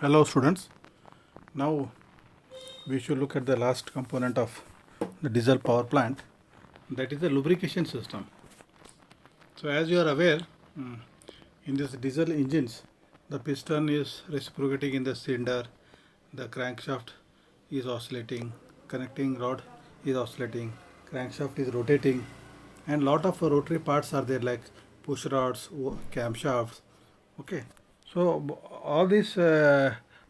Hello students. Now we should look at the last component of the diesel power plant, that is the lubrication system. So as you are aware, in this diesel engines, the piston is reciprocating in the cylinder, the crankshaft is oscillating, connecting rod is oscillating, crankshaft is rotating, and lot of rotary parts are there like push rods, camshafts. Okay, so all these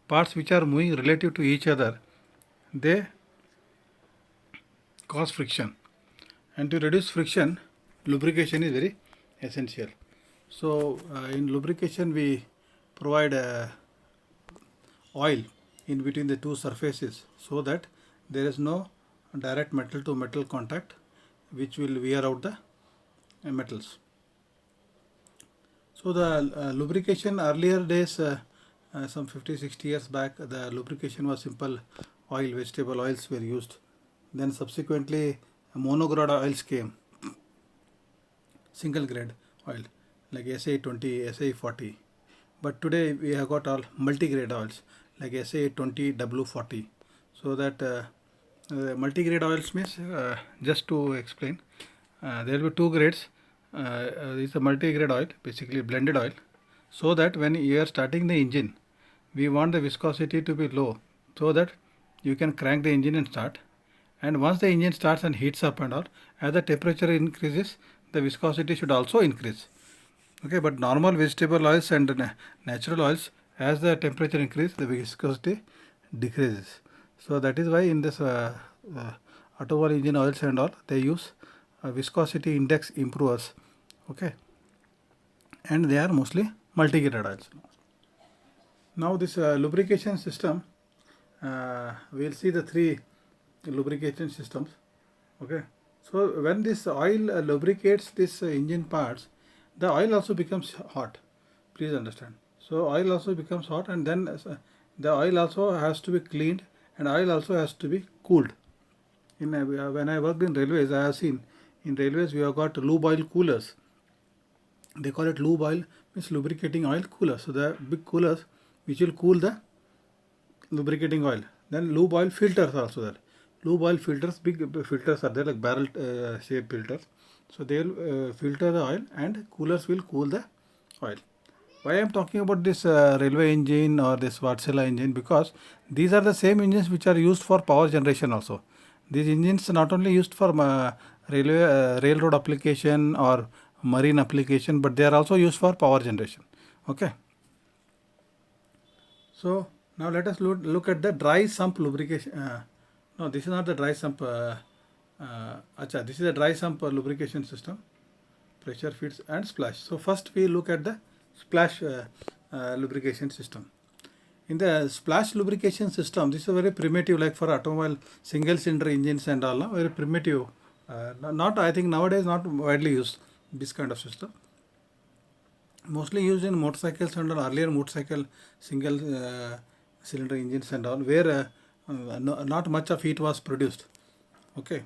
parts which are moving relative to each other, they cause friction, and to reduce friction, lubrication is very essential. So in lubrication we provide oil in between the two surfaces so that there is no direct metal to metal contact which will wear out the metals. So the lubrication earlier days, some 50-60 years back, the lubrication was simple oil, vegetable oils were used. Then subsequently monograde oils came, single grade oil like SA20, SA40. But today we have got all multi-grade oils like SA20, W40. So that multi-grade oils means, just to explain, there will be two grades. This is a multi-grade oil, basically blended oil, so that when you are starting the engine, we want the viscosity to be low so that you can crank the engine and start. And once the engine starts and heats up and all, as the temperature increases, the viscosity should also increase. Okay, but normal vegetable oils and natural oils, as the temperature increases, the viscosity decreases. So that is why in this automobile engine oils and all, they use viscosity index improvers. Okay, and they are mostly multi-grade oils. Now this lubrication system, we'll see the three lubrication systems. Okay, so when this oil lubricates this engine parts, the oil also becomes hot. Please understand. So oil also becomes hot, and then the oil also has to be cleaned, and oil also has to be cooled. In when I worked in railways, I have seen in railways we have got lube oil coolers. They call it lube oil, means lubricating oil cooler. So the big coolers which will cool the lubricating oil. Then lube oil filters are also there. Lube oil filters, big filters are there like barrel shape filters. So they will filter the oil, and coolers will cool the oil. Why I am talking about this railway engine or this Wärtsilä engine? Because these are the same engines which are used for power generation also. These engines are not only used for railroad application or marine application, but they are also used for power generation. Okay. So now let us look at the dry sump lubrication. No, this is not the dry sump. This is the dry sump lubrication system. Pressure feeds and splash. So first we look at the splash lubrication system. In the splash lubrication system, this is a very primitive, like for automobile single cylinder engines and all, very primitive. Not, I think nowadays not widely used this kind of system. Mostly used in motorcycles and earlier motorcycle single cylinder engines and all, where not much of heat was produced. Okay.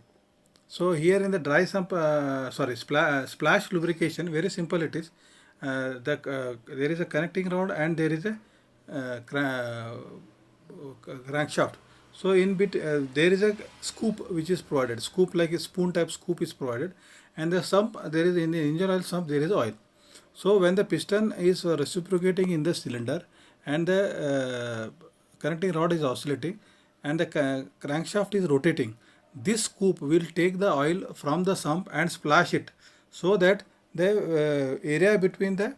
So here in the dry sump, splash lubrication, very simple it is. There is a connecting rod and there is a crankshaft. So in bit there is a scoop which is provided. Scoop, like a spoon type scoop, is provided, and the sump, there is in the engine oil sump there is oil. So when the piston is reciprocating in the cylinder and the connecting rod is oscillating and the crankshaft is rotating, this scoop will take the oil from the sump and splash it, so that the area between the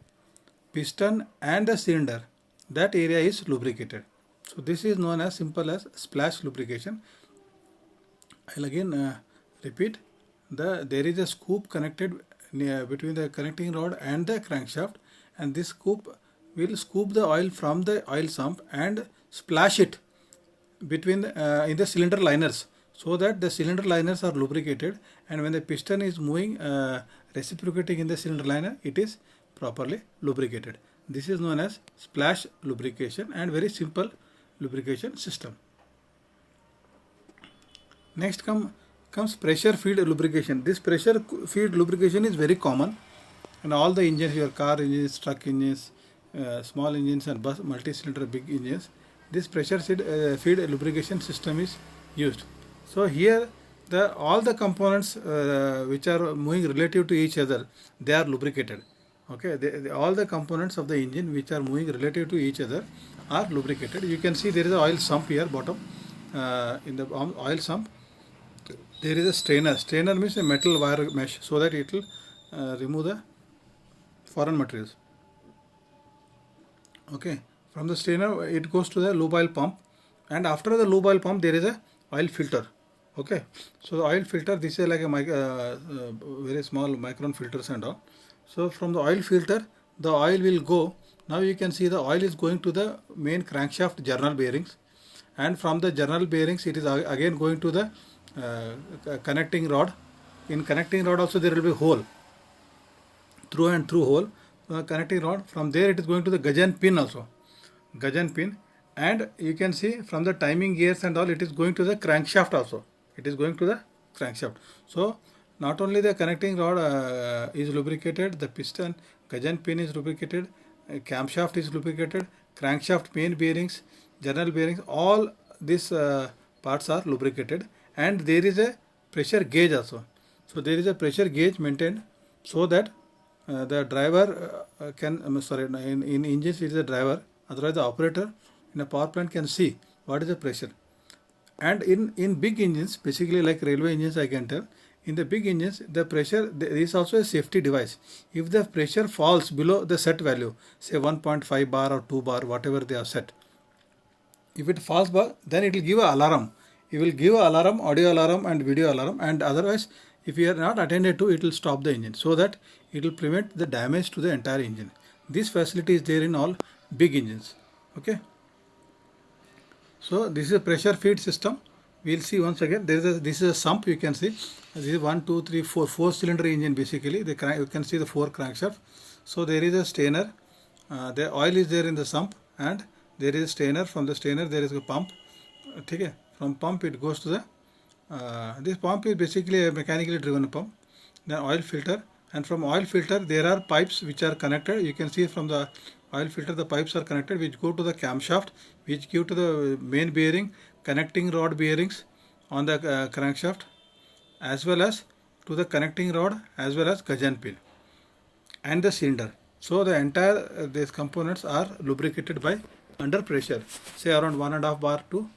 piston and the cylinder, that area is lubricated. So this is known as simple as splash lubrication. I'll again repeat. There is a scoop connected between the connecting rod and the crankshaft, and this scoop will scoop the oil from the oil sump and splash it between in the cylinder liners, so that the cylinder liners are lubricated, and when the piston is moving reciprocating in the cylinder liner, it is properly lubricated. This is known as splash lubrication, and very simple lubrication system. Next comes pressure feed lubrication. This pressure feed lubrication is very common in all the engines, your car engines, truck engines, small engines and bus multi-cylinder big engines, this pressure feed lubrication system is used. So here all the components which are moving relative to each other, they are lubricated. Okay, all the components of the engine which are moving relative to each other are lubricated. You can see there is an oil sump here bottom. In the oil sump there is a strainer. Strainer means a metal wire mesh, so that it will remove the foreign materials. Okay, from the strainer it goes to the lube oil pump, and after the lube oil pump there is a oil filter. Okay, so the oil filter, this is like a very small micron filters and all. So from the oil filter the oil will go. Now you can see the oil is going to the main crankshaft journal bearings, and from the journal bearings it is again going to the connecting rod. In connecting rod also there will be hole, through and through hole, connecting rod. From there it is going to the gudgeon pin also, gudgeon pin, and you can see from the timing gears and all, it is going to the crankshaft also. It is going to the crankshaft. So not only the connecting rod is lubricated, the piston, gudgeon pin is lubricated, camshaft is lubricated, crankshaft main bearings, journal bearings, all these parts are lubricated, and there is a pressure gauge also. So there is a pressure gauge maintained, so that the driver can, in engines it is a driver, otherwise the operator in a power plant can see what is the pressure. And in big engines, basically like railway engines, I can tell, in the big engines the pressure, there is also a safety device. If the pressure falls below the set value, say 1.5 bar or 2 bar, whatever they are set, if it falls bar, then it will give an alarm. It will give an alarm, audio alarm and video alarm, and otherwise if you are not attended to, it will stop the engine, so that it will prevent the damage to the entire engine. This facility is there in all big engines. Okay. So this is a pressure feed system. We will see once again. This is a sump. You can see this is 1, 2, 3, 4 cylinder engine basically. You can see the 4 crankshaft. So there is a strainer. The oil is there in the sump, and there is a strainer. From the strainer there is a pump. Okay. From pump it goes to the this pump is basically a mechanically driven pump. Then oil filter, and from oil filter there are pipes which are connected. You can see from the oil filter the pipes are connected, which go to the camshaft, which give to the main bearing, connecting rod bearings on the crankshaft, as well as to the connecting rod, as well as gudgeon pin and the cylinder. So the entire these components are lubricated by under pressure, say around 1.5 bar to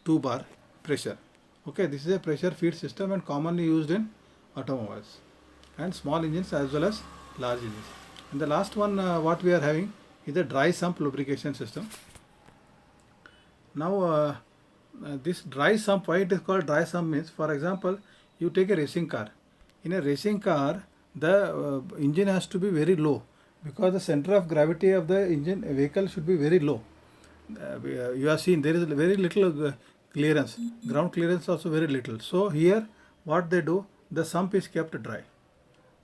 2 bar pressure. Okay, this is a pressure feed system and commonly used in automobiles and small engines as well as large engines. And the last one what we are having is the dry sump lubrication system. Now this dry sump, why it is called dry sump means, for example, you take a racing car. In a racing car the engine has to be very low, because the center of gravity of the engine vehicle should be very low. You are seeing there is very little clearance, ground clearance also very little. So here what they do, the sump is kept dry.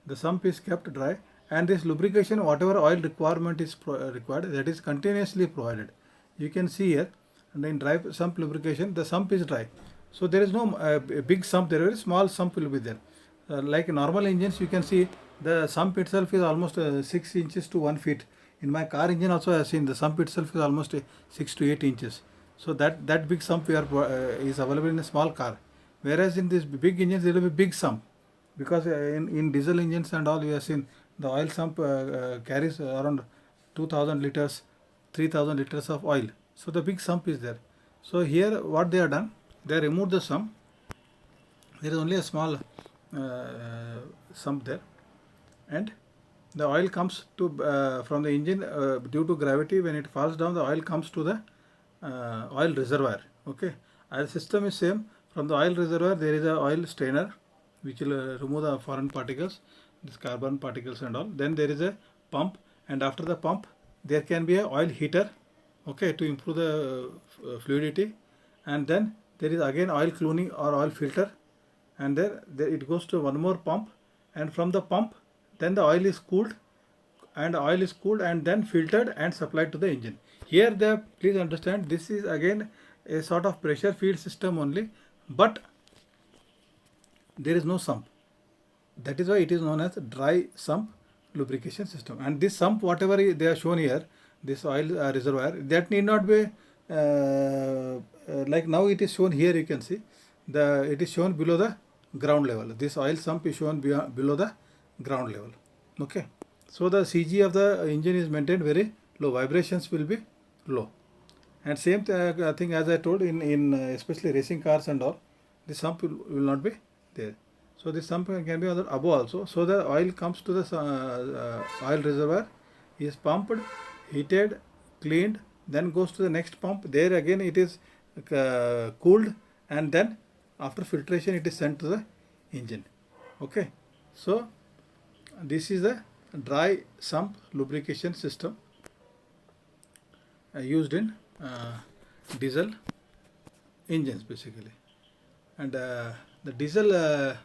The sump is kept dry, and this lubrication, whatever oil requirement is required, that is continuously provided. You can see here, and in dry sump lubrication the sump is dry. So there is no big sump, there is a very small sump will be there. Like normal engines, you can see the sump itself is almost 6 inches to 1 feet. In my car engine also I have seen the sump itself is almost 6 to 8 inches. So that big sump is available in a small car. Whereas in this big engines there will be big sump, because in diesel engines and all we have seen the oil sump carries around 2000 liters, 3000 liters of oil. So the big sump is there. So here what they have done, they removed the sump. There is only a small sump there, and the oil comes to from the engine due to gravity. When it falls down, the oil comes to the oil reservoir. Okay, the system is same. From the oil reservoir there is a oil strainer which will remove the foreign particles, this carbon particles and all. Then there is a pump, and after the pump there can be a oil heater, okay, to improve the fluidity. And then there is again oil cleaning or oil filter, and there it goes to one more pump, and from the pump then the oil is cooled, and then filtered and supplied to the engine. Here please understand, this is again a sort of pressure feed system only, but there is no sump. That is why it is known as dry sump lubrication system. And this sump, whatever they are shown here, this oil reservoir, that need not be like now it is shown here. You can see it is shown below the ground level. This oil sump is shown below the ground level. Okay, so the CG of the engine is maintained very low, vibrations will be low. And same thing as I told in especially racing cars and all, the sump will not be there. So this sump can be above also. So the oil comes to the oil reservoir, is pumped, heated, cleaned, then goes to the next pump. There again it is cooled, and then after filtration it is sent to the engine. Okay, so this is the dry sump lubrication system used in diesel engines basically. And the diesel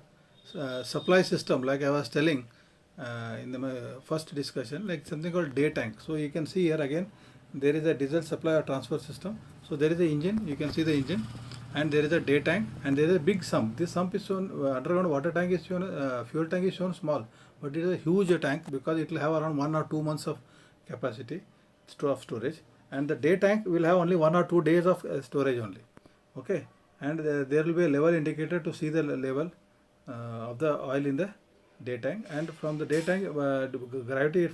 supply system, like I was telling in the first discussion, like something called day tank. So you can see here again there is a diesel supply or transfer system. So there is a engine, you can see the engine, and there is a day tank, and there is a big sump. This sump is shown, underground water tank is shown, fuel tank is shown small, but it is a huge tank because it will have around 1 or 2 months of capacity of storage, and the day tank will have only 1 or 2 days of storage only. Okay, and there will be a level indicator to see the level of the oil in the day tank, and from the day tank gravity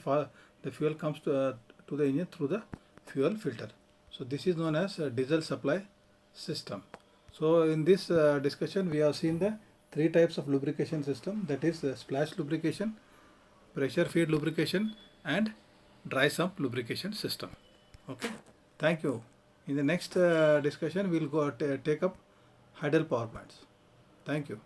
the fuel comes to the engine through the fuel filter. So this is known as diesel supply system. So in this discussion we have seen the 3 types of lubrication system, that is splash lubrication, pressure feed lubrication, and dry sump lubrication system. Okay, thank you. In the next discussion we will go take up idle power plants. Thank you.